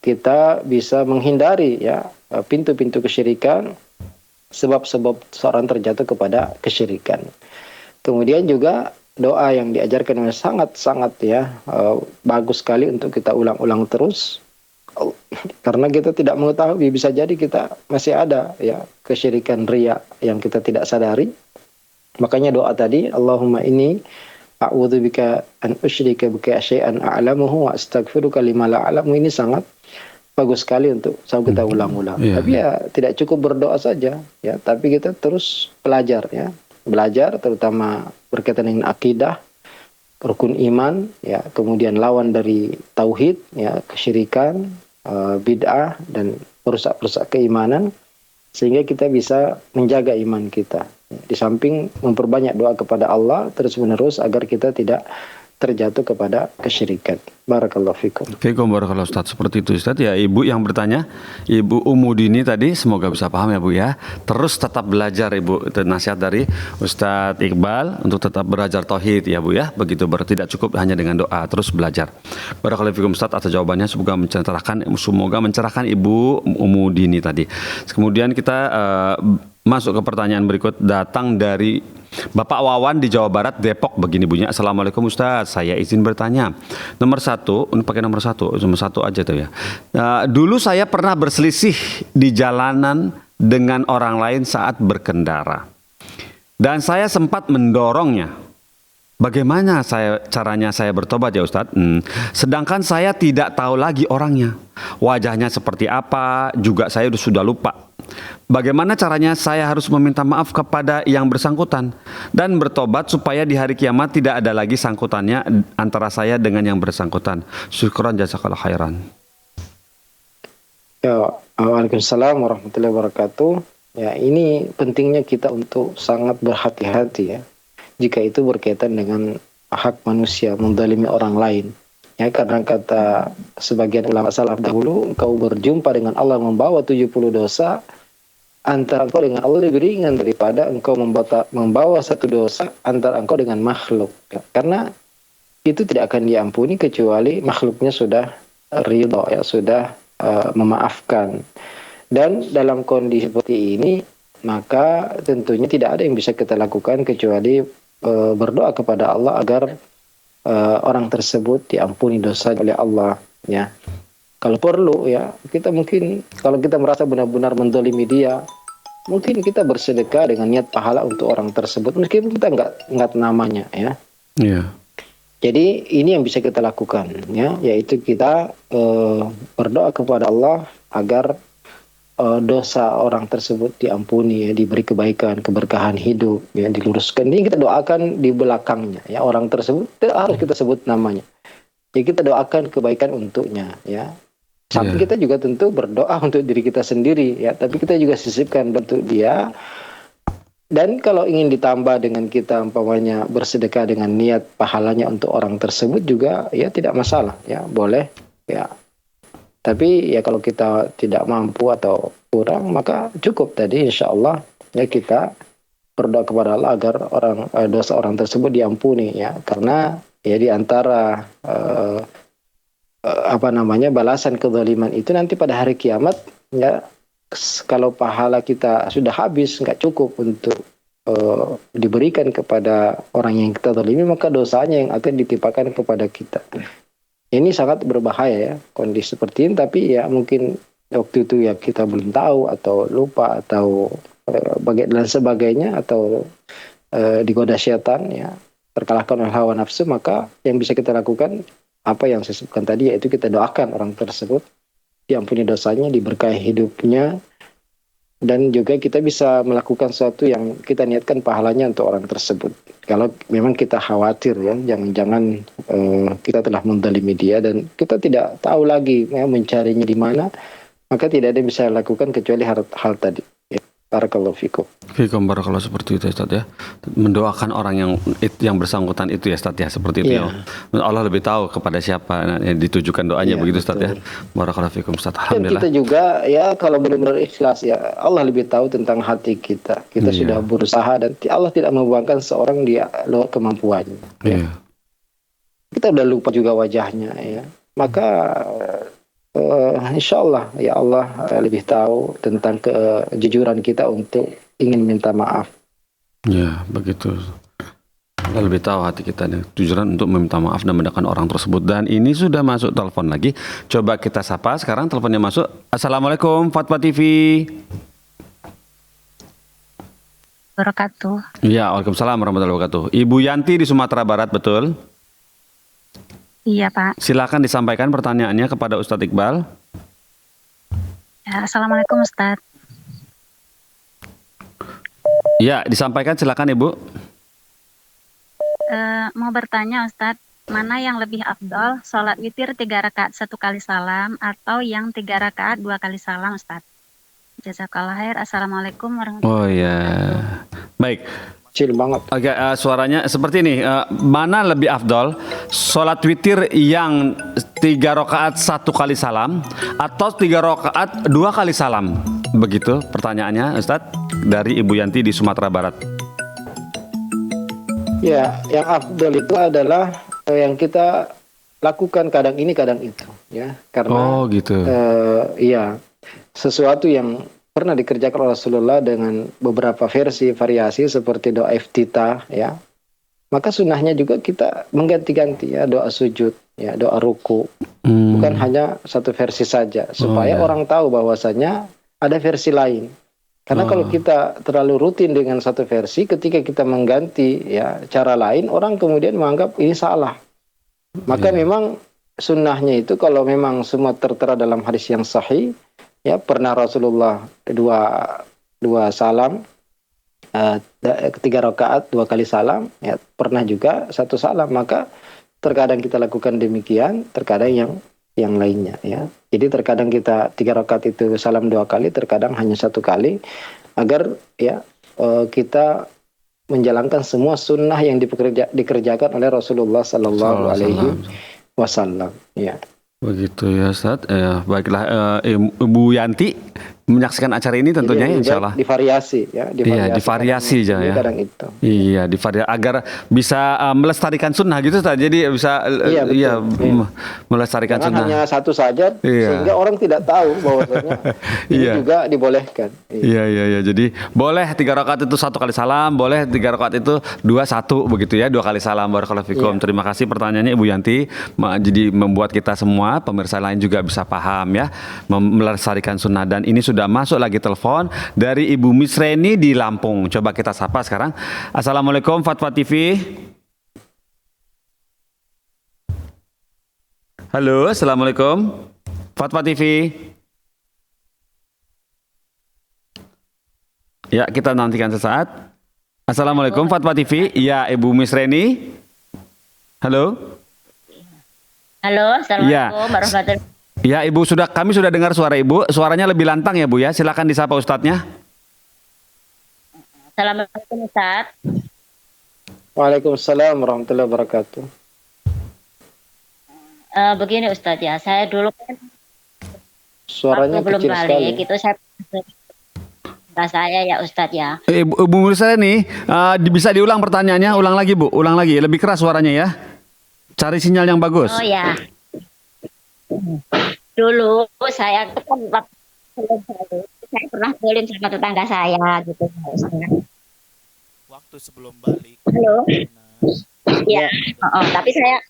kita bisa menghindari ya pintu-pintu kesyirikan, sebab-sebab seorang terjatuh kepada kesyirikan. Kemudian juga doa yang diajarkan sangat-sangat ya bagus sekali untuk kita ulang-ulang terus, karena kita tidak mengetahui, bisa jadi kita masih ada ya kesyirikan riya yang kita tidak sadari. Makanya doa tadi, Allahumma inni a'udzubika an usyrika bika syai'an a'lamuhu wa astaghfiruka lima la a'lamu, ini sangat bagus sekali untuk selalu kita ulang-ulang. Tapi ya tidak cukup berdoa saja ya, tapi kita terus belajar ya. Belajar terutama berkaitan dengan akidah, rukun iman ya, kemudian lawan dari tauhid ya, kesyirikan, bid'ah dan perusak-perusak keimanan, sehingga kita bisa menjaga iman kita. Di samping memperbanyak doa kepada Allah terus-menerus agar kita tidak terjatuh kepada kesyirikan. Barakallahu fikum. Fikum barakallahu Ustaz. Seperti itu Ustaz ya. Ibu yang bertanya, Ibu Umudini tadi, semoga bisa paham ya Bu ya. Terus tetap belajar Ibu, itu nasihat dari Ustaz Iqbal untuk tetap belajar tauhid ya Bu ya. Begitu, tidak cukup hanya dengan doa, terus belajar. Barakallahu fikum Ustaz atas jawabannya, semoga mencerahkan Ibu Umudini tadi. Kemudian kita masuk ke pertanyaan berikut, datang dari Bapak Wawan di Jawa Barat, Depok, begini bunyinya. Assalamualaikum Ustaz, saya izin bertanya. Nomor satu aja tuh ya. Dulu saya pernah berselisih di jalanan dengan orang lain saat berkendara, dan saya sempat mendorongnya. Bagaimana caranya saya bertobat ya Ustadz? Sedangkan saya tidak tahu lagi orangnya, wajahnya seperti apa, juga saya sudah lupa. Bagaimana caranya saya harus meminta maaf kepada yang bersangkutan dan bertobat supaya di hari kiamat tidak ada lagi sangkutannya antara saya dengan yang bersangkutan? Syukran jazakallahu khairan. Ya, waalaikumsalam warahmatullahi wabarakatuh. Ya, ini pentingnya kita untuk sangat berhati-hati ya, jika itu berkaitan dengan hak manusia, menzalimi orang lain. Ya, karena kata sebagian ulama salaf dahulu, engkau berjumpa dengan Allah membawa 70 dosa, antara engkau dengan Allah lebih ringan daripada engkau membawa satu dosa antara engkau dengan makhluk. Ya, karena itu tidak akan diampuni kecuali makhluknya sudah ridha, ya, sudah memaafkan. Dan dalam kondisi seperti ini, maka tentunya tidak ada yang bisa kita lakukan kecuali berdoa kepada Allah agar orang tersebut diampuni dosa oleh Allah ya. Kalau perlu ya, kita mungkin kalau kita merasa benar-benar menzalimi dia, mungkin kita bersedekah dengan niat pahala untuk orang tersebut meskipun kita nggak namanya ya. Iya. Jadi ini yang bisa kita lakukan ya, yaitu kita berdoa kepada Allah agar dosa orang tersebut diampuni ya, diberi kebaikan, keberkahan hidup ya, diluruskan. Ini kita doakan di belakangnya ya, orang tersebut tidak harus kita sebut namanya. Ya, kita doakan kebaikan untuknya ya. Sampai kita juga tentu berdoa untuk diri kita sendiri ya, tapi kita juga sisipkan untuk dia. Dan kalau ingin ditambah dengan kita umpamanya bersedekah dengan niat pahalanya untuk orang tersebut juga ya tidak masalah ya, boleh ya. Tapi ya kalau kita tidak mampu atau kurang, maka cukup tadi insya Allah ya kita berdoa kepada Allah agar dosa orang tersebut diampuni ya, karena ya di antara balasan kezaliman itu nanti pada hari kiamat ya, kalau pahala kita sudah habis, nggak cukup untuk diberikan kepada orang yang kita zalimi, maka dosanya yang akan ditimpakan kepada kita. Ini sangat berbahaya ya kondisi seperti ini, tapi ya mungkin waktu itu ya kita belum tahu atau lupa atau dan sebagainya, atau digoda syaitan ya, terkalahkan oleh hawa nafsu, maka yang bisa kita lakukan apa yang saya sebutkan tadi, yaitu kita doakan orang tersebut diampuni dosanya, diberkahi hidupnya, dan juga kita bisa melakukan sesuatu yang kita niatkan pahalanya untuk orang tersebut. Kalau memang kita khawatir ya, jangan-jangan kita telah menzalimi dia dan kita tidak tahu lagi ya, mencarinya di mana, maka tidak ada yang bisa lakukan kecuali hal tadi. Ya. Barakallahu fikum. Fikum barakallahu, seperti itu Ustaz ya. Mendoakan orang yang bersangkutan itu ya Ustaz ya, seperti itu ya. Allah lebih tahu kepada siapa yang ditujukan doanya, begitu Ustaz ya. Barakallahu fikum Ustaz. Alhamdulillah. Dan kita juga ya kalau benar-benar ikhlas ya, Allah lebih tahu tentang hati kita. Kita sudah berusaha dan Allah tidak membuangkan seorang di luar kemampuannya. Ya. Kita udah lupa juga wajahnya ya. Maka insya Allah ya Allah lebih tahu tentang kejujuran kita untuk ingin minta maaf. Ya begitu. Allah lebih tahu hati kita nih, kejujuran untuk meminta maaf dan mendoakan orang tersebut. Dan ini sudah masuk telepon lagi. Coba kita sapa sekarang, teleponnya masuk. Assalamualaikum Fatwa TV. Wabarakatuh. Ya, waalaikumsalam warahmatullahi wabarakatuh. Ibu Yanti di Sumatera Barat, betul? Iya Pak. Silakan disampaikan pertanyaannya kepada Ustadz Iqbal. Ya, Assalamualaikum Ustadz. Ya, disampaikan silakan Ibu. Mau bertanya Ustadz, mana yang lebih afdol, sholat witir 3 rakaat 1 kali salam atau yang 3 rakaat 2 kali salam Ustadz? Jazakallah khair. Assalamualaikum warahmatullahi wabarakatuh. Oh ya, baik. Kecil banget. Oke, suaranya seperti ini. Mana lebih afdol, sholat witir yang 3 rakaat 1 kali salam atau 3 rakaat 2 kali salam? Begitu pertanyaannya Ustadz dari Ibu Yanti di Sumatera Barat. Ya, yang afdol itu adalah yang kita lakukan kadang ini kadang itu ya, karena gitu. Iya, sesuatu yang pernah dikerjakan oleh Rasulullah dengan beberapa versi variasi seperti doa iftitah ya, maka sunnahnya juga kita mengganti-ganti ya, doa sujud ya, doa ruku, bukan hanya satu versi saja, supaya orang tahu bahwasanya ada versi lain. Karena kalau kita terlalu rutin dengan satu versi, ketika kita mengganti ya cara lain, orang kemudian menganggap ini salah. Maka memang sunnahnya itu kalau memang semua tertera dalam hadis yang sahih, ya pernah Rasulullah dua salam, 3 rakaat 2 kali salam, ya pernah juga 1 salam. Maka terkadang kita lakukan demikian, terkadang yang lainnya ya. Jadi terkadang kita 3 rakaat itu salam 2 kali, terkadang hanya 1 kali, agar ya kita menjalankan semua sunnah yang dikerjakan oleh Rasulullah Sallallahu Alaihi Wasallam. Ya. Begitu ya Ustaz. Baiklah, Ibu Yanti menyaksikan acara ini tentunya ya, insya Allah. Divariasi ya. Divariasi aja ya. Kadang itu. Iya, divariasi agar bisa melestarikan sunnah gitu Ustaz. Jadi bisa melestarikan Jangan sunnah. hanya satu saja sehingga orang tidak tahu bahwasanya ini juga dibolehkan. Iya. Jadi boleh 3 rakaat itu 1 kali salam, boleh 3 rakaat itu 2-1 begitu ya, 2 kali salam. Barakallahu fikum. Terima kasih pertanyaannya Ibu Yanti. Jadi membuat kita semua pemirsa lain juga bisa paham ya, melestarikan sunnah. Dan ini sudah masuk lagi telepon dari Ibu Misreni di Lampung. Coba kita sapa sekarang. Assalamualaikum Fatwa TV. Halo, assalamualaikum Fatwa TV. Ya, kita nantikan sesaat. Assalamualaikum Fatwa TV. Ya, Ibu Misreni. Halo. Halo, assalamualaikum warahmatullahi wabarakatuh. Ya Ibu, kami sudah dengar suara Ibu. Suaranya lebih lantang ya Bu ya. Silakan disapa Ustadznya. Assalamualaikum Ustaz. Waalaikumsalam warahmatullahi wabarakatuh. Begini Ustaz ya, saya dulu kan suaranya belum kecil balik sekali. itu saya ya Ustaz ya. Ibu Mursal nih, bisa diulang pertanyaannya, ulang lagi Bu, ulang lagi, lebih keras suaranya ya. Cari sinyal yang bagus. Oh ya. Dulu saya kan saya pernah beli sama tetangga saya gitu Ustaz. waktu sebelum balik. Halo. Nah, Ya, tapi saya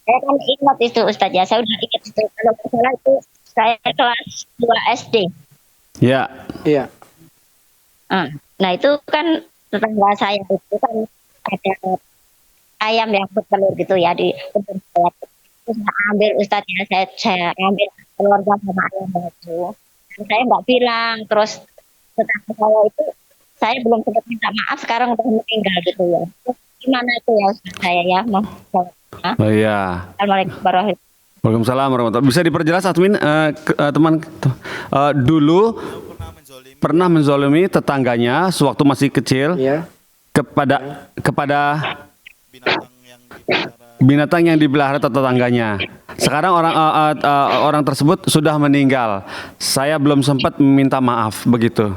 kan ingat itu Ustaz ya, saya udah ingat itu. Kalau nggak salah itu saya kelas 2 SD. Ya. Iya. Nah itu kan tetangga saya itu kan ada ayam yang bertelur gitu ya di kebun saya. Terus saya ambil Ustaz ya, saya ambil keluarga sama ayam itu. Dan saya nggak bilang, terus tetangga saya itu saya belum sempat minta maaf, sekarang udah meninggal gitu ya. Terus gimana itu ya Ustaz saya ya, Mas? Oh iya. Assalamualaikum warahmatullahi wabarakatuh. Waalaikumsalam warahmatullahi. Bisa diperjelas admin teman dulu pernah menzolimi tetangganya sewaktu masih kecil Iya. kepada binatang yang dipelihara binatang yang dipelihara tetangganya. Sekarang orang tersebut sudah meninggal. Saya belum sempat meminta maaf begitu.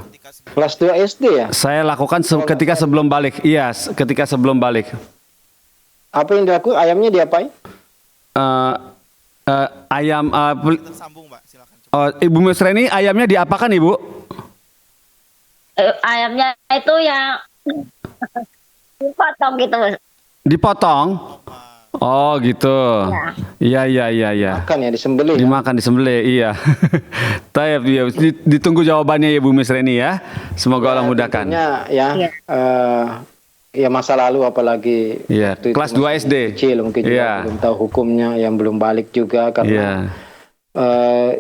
Kelas 2 SD ya? Saya lakukan ketika sebelum balik. Iya, ketika sebelum balik. Apa yang dilakukan? Ayamnya diapain? Ayam tersambung, Mbak. Silakan. Ibu Mesreni, ayamnya diapakan Ibu? Ayamnya itu yang dipotong gitu. Dipotong? Oh gitu. Iya. Makan ya, disembelih. Dimakan, disembelih, iya. Tayyib, ya. Ditunggu jawabannya ya Bu Mesreni ya. Semoga Allah mudahkan. Ya masa lalu apalagi Iya. Kelas 2 SD. Kecil mungkin juga belum tahu hukumnya, yang belum balik juga karena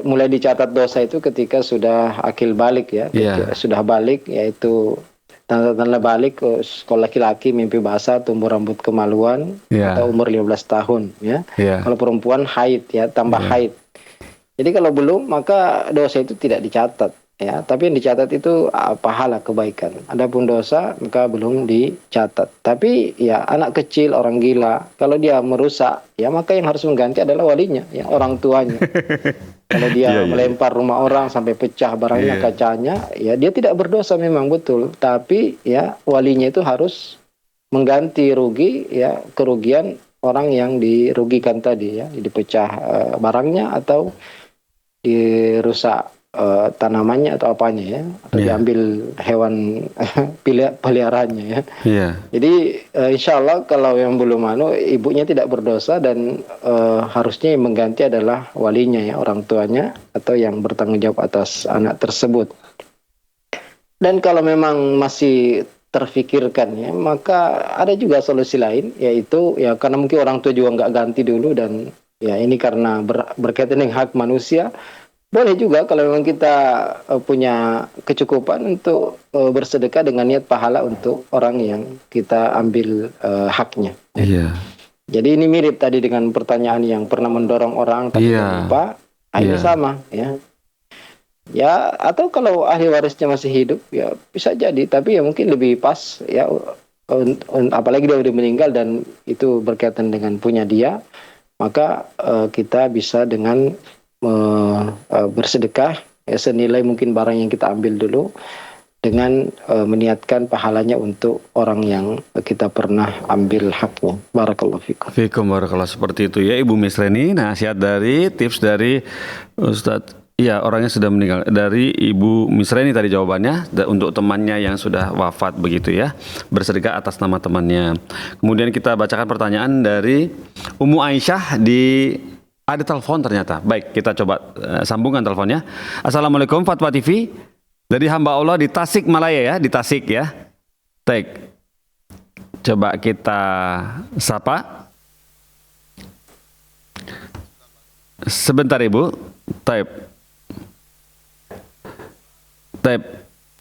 mulai dicatat dosa itu ketika sudah akil balik ya. Sudah balik, yaitu tanda-tanda balik. Kalau laki-laki mimpi basah, tumbuh rambut kemaluan, atau umur 15 tahun ya. Kalau perempuan haid ya, tambah haid. Jadi kalau belum, maka dosa itu tidak dicatat ya, tapi yang dicatat itu pahala kebaikan. Adapun dosa maka belum dicatat. Tapi ya anak kecil, orang gila, kalau dia merusak ya maka yang harus mengganti adalah walinya ya, orang tuanya. Kalau dia melempar rumah orang sampai pecah barangnya, kacanya, ya dia tidak berdosa memang betul, tapi ya walinya itu harus mengganti rugi ya, kerugian orang yang dirugikan tadi ya, dipecah barangnya atau dirusak tanamannya atau apanya ya, atau diambil hewan peliharaannya ya. Jadi insya Allah kalau yang belum ibunya tidak berdosa, dan harusnya yang mengganti adalah walinya ya, orang tuanya atau yang bertanggung jawab atas anak tersebut. Dan kalau memang masih terfikirkan ya, maka ada juga solusi lain, yaitu ya karena mungkin orang tua juga nggak ganti dulu, dan ya ini karena berkaitan dengan hak manusia. Boleh juga kalau memang kita punya kecukupan untuk bersedekah dengan niat pahala untuk orang yang kita ambil haknya. Jadi ini mirip tadi dengan pertanyaan yang pernah mendorong orang tapi lupa. Ini sama ya. Ya, atau kalau ahli warisnya masih hidup ya bisa jadi, tapi ya mungkin lebih pas ya, apalagi dia udah meninggal dan itu berkaitan dengan punya dia, maka kita bisa dengan bersedekah ya, senilai mungkin barang yang kita ambil dulu, dengan meniatkan pahalanya untuk orang yang kita pernah ambil haknya. Barakallahu fikum. Barakallahu, seperti itu ya Ibu Mesreni. Nasihat dari, tips dari Ustadz, ya orangnya sudah meninggal, dari Ibu Mesreni tadi jawabannya, untuk temannya yang sudah wafat begitu ya, bersedekah atas nama temannya. Kemudian kita bacakan pertanyaan dari Ummu Aisyah ada telepon ternyata. Baik, kita coba sambungkan teleponnya. Assalamualaikum Fatwa TV. Dari hamba Allah di Tasik Malaya ya, di Tasik ya. Baik. Coba kita sapa. Sebentar Ibu. Taib.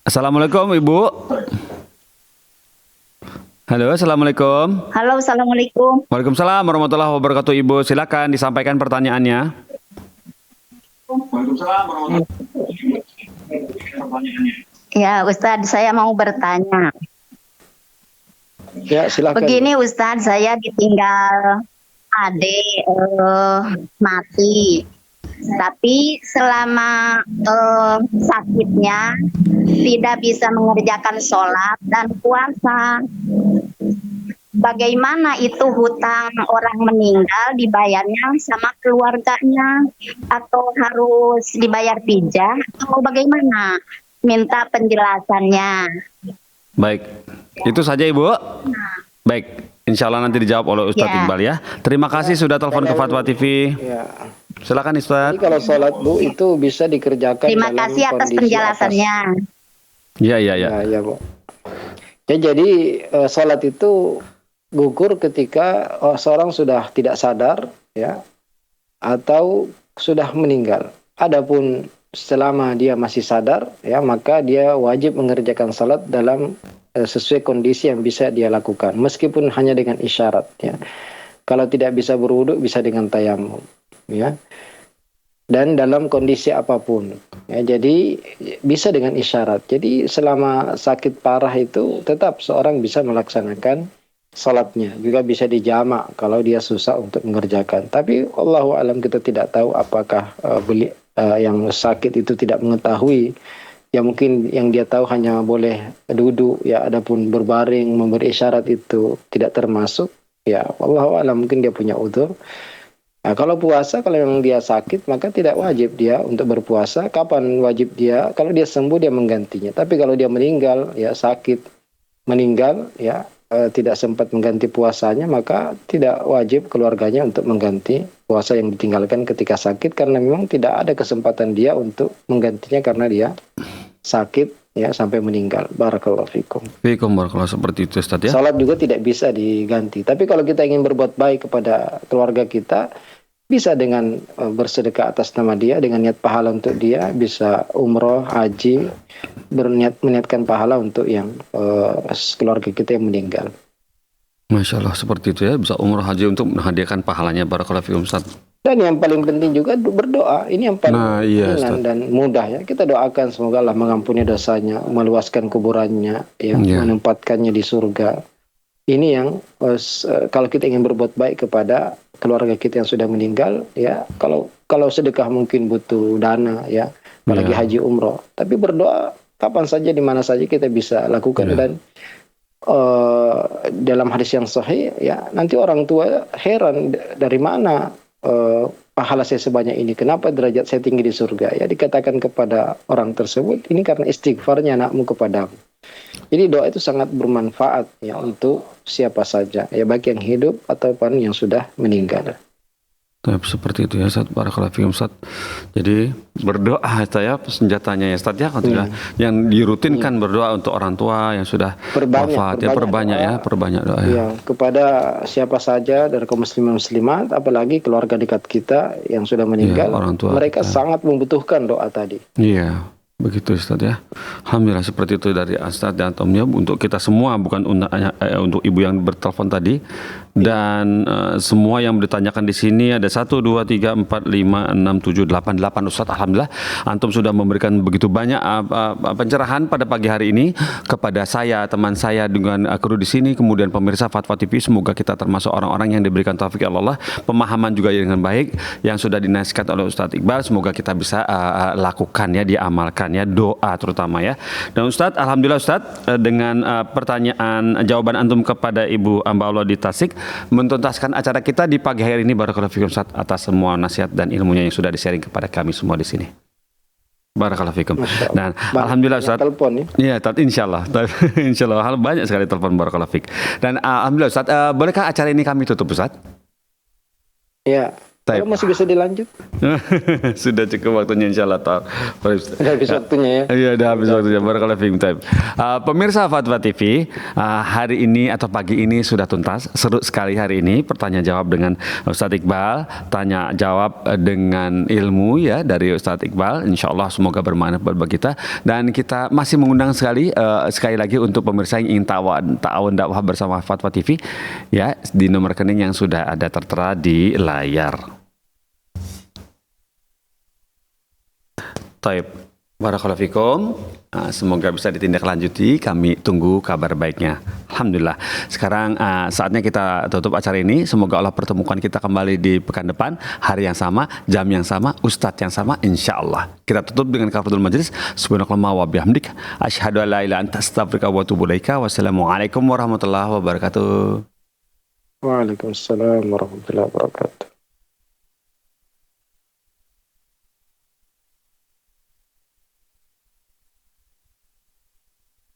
Assalamualaikum Ibu. Halo, assalamualaikum. Halo, assalamualaikum. Waalaikumsalam warahmatullahi wabarakatuh. Ibu, silakan disampaikan pertanyaannya. Ya, Ustadz, saya mau bertanya. Ya, silakan. Begini Ustadz, saya ditinggal adik mati. Tapi selama sakitnya tidak bisa mengerjakan sholat dan puasa. Bagaimana itu hutang orang meninggal dibayarnya sama keluarganya, atau harus dibayar pijah, atau bagaimana? Minta penjelasannya. Baik, itu saja Ibu. Baik, insya Allah nanti dijawab oleh Ustadz Iqbal ya. Terima kasih sudah telepon ke Fatwa TV. Ya. Silakan Ustadz. Jadi kalau sholat Bu itu bisa dikerjakan Terima dalam kasih atas kondisi penjelasannya. Ya. Ya, Bu. Ya, jadi sholat itu gugur ketika seorang sudah tidak sadar ya atau sudah meninggal. Adapun selama dia masih sadar ya maka dia wajib mengerjakan salat dalam sesuai kondisi yang bisa dia lakukan meskipun hanya dengan isyarat ya. Kalau tidak bisa berwudu bisa dengan tayamum ya. Dan dalam kondisi apapun ya. Jadi bisa dengan isyarat. Jadi selama sakit parah itu tetap seorang bisa melaksanakan salatnya, juga bisa dijamak kalau dia susah untuk mengerjakan. Tapi Allahu alam kita tidak tahu apakah yang sakit itu tidak mengetahui. Ya mungkin yang dia tahu hanya boleh duduk ya, adapun berbaring memberi isyarat itu tidak termasuk. Ya Allahu alam mungkin dia punya udzur. Nah, kalau puasa kalau memang dia sakit maka tidak wajib dia untuk berpuasa. Kapan wajib dia? Kalau dia sembuh dia menggantinya. Tapi kalau dia meninggal ya sakit meninggal ya tidak sempat mengganti puasanya maka tidak wajib keluarganya untuk mengganti puasa yang ditinggalkan ketika sakit karena memang tidak ada kesempatan dia untuk menggantinya karena dia sakit ya sampai meninggal. Barakallahu fikum. Fikum barakallahu, seperti itu Ustaz ya. Salat juga tidak bisa diganti. Tapi kalau kita ingin berbuat baik kepada keluarga kita bisa dengan bersedekah atas nama dia dengan niat pahala untuk dia, bisa umroh, haji, meniatkan pahala untuk yang keluarga kita yang meninggal. Masya Allah, seperti itu ya, bisa umroh haji untuk menghadiahkan pahalanya. Barakallahu fikum Ustaz. Dan yang paling penting juga berdoa. Ini yang paling ringan dan mudah ya. Kita doakan semoga Allah mengampuni dosanya, meluaskan kuburannya, menempatkannya di surga. Ini yang kalau kita ingin berbuat baik kepada keluarga kita yang sudah meninggal ya, kalau sedekah mungkin butuh dana ya, apalagi haji umroh. Tapi berdoa kapan saja di mana saja kita bisa lakukan dan dalam hadis yang sahih ya, nanti orang tua heran dari mana pahala saya sebanyak ini, kenapa derajat saya tinggi di surga ya. Dikatakan kepada orang tersebut, ini karena istighfarnya anakmu kepadamu. Jadi doa itu sangat bermanfaat ya untuk siapa saja ya, baik yang hidup ataupun yang sudah meninggal. Seperti itu ya Ustaz. Barakallahu fikum Ustaz. Jadi berdoa saya senjatanya ya Ustaz ya. Yang dirutinkan berdoa untuk orang tua yang sudah wafat ya, perbanyak doa ya. Kepada siapa saja dari kaum muslimin muslimat, apalagi keluarga dekat kita yang sudah meninggal, orang tua mereka sangat membutuhkan doa tadi. Iya. Begitu Ustaz ya. Alhamdulillah seperti itu dari Ustaz dan Tomnya untuk kita semua, bukan untuk ibu yang bertelepon tadi dan semua yang ditanyakan di sini. Ada 1, 2, 3, 4, 5, 6, 7, 8 Ustaz. Alhamdulillah antum sudah memberikan begitu banyak pencerahan pada pagi hari ini kepada saya, teman saya dengan kru di sini, kemudian pemirsa Fatwa TV. Semoga kita termasuk orang-orang yang diberikan taufik Allah, pemahaman juga dengan baik yang sudah dinasihatkan oleh Ustaz Iqbal. Semoga kita bisa lakukan ya, diamalkan ya, doa terutama ya. Dan Ustadz, alhamdulillah Ustadz, dengan pertanyaan jawaban antum kepada Ibu Hamba Allah di Tasik, menuntaskan acara kita di pagi hari ini. Barakallahu fikum Ustadz atas semua nasihat dan ilmunya yang sudah di-sharing kepada kami semua di sini. Barakallahu fikum. Dan alhamdulillah Ustadz. Telepon ya. Iya, insyaallah. Insyaallah banyak sekali telepon. Barakallahu fik. Dan alhamdulillah Ustadz, bolehkah acara ini kami tutup Ustadz? Iya. Kalau masih bisa dilanjut. Sudah cukup waktunya insyaallah. Sudah habis waktunya ya. Iya, sudah habis waktunya. Barakallahu fiikum. Pemirsa Fatwa TV, hari ini atau pagi ini sudah tuntas. Seru sekali hari ini pertanyaan jawab dengan Ustadz Iqbal, tanya jawab dengan ilmu ya dari Ustadz Iqbal. Insyaallah semoga bermanfaat bagi kita, dan kita masih mengundang sekali lagi untuk pemirsa yang ingin ta'awun dakwah bersama Fatwa TV ya, di nomor rekening yang sudah ada tertera di layar. Taib, barakallahu fikum. Semoga bisa ditindaklanjuti. Kami tunggu kabar baiknya. Alhamdulillah. Sekarang saatnya kita tutup acara ini. Semoga Allah pertemukan kita kembali di pekan depan, hari yang sama, jam yang sama, ustadz yang sama, insya Allah. Kita tutup dengan kafaratul majlis. Subhanakallahumma wa bihamdik, asyhadu an la ilaha illa anta, astaghfiruka wa atubu ilaika. Wassalamualaikum warahmatullahi wabarakatuh. Waalaikumsalam warahmatullahi wabarakatuh.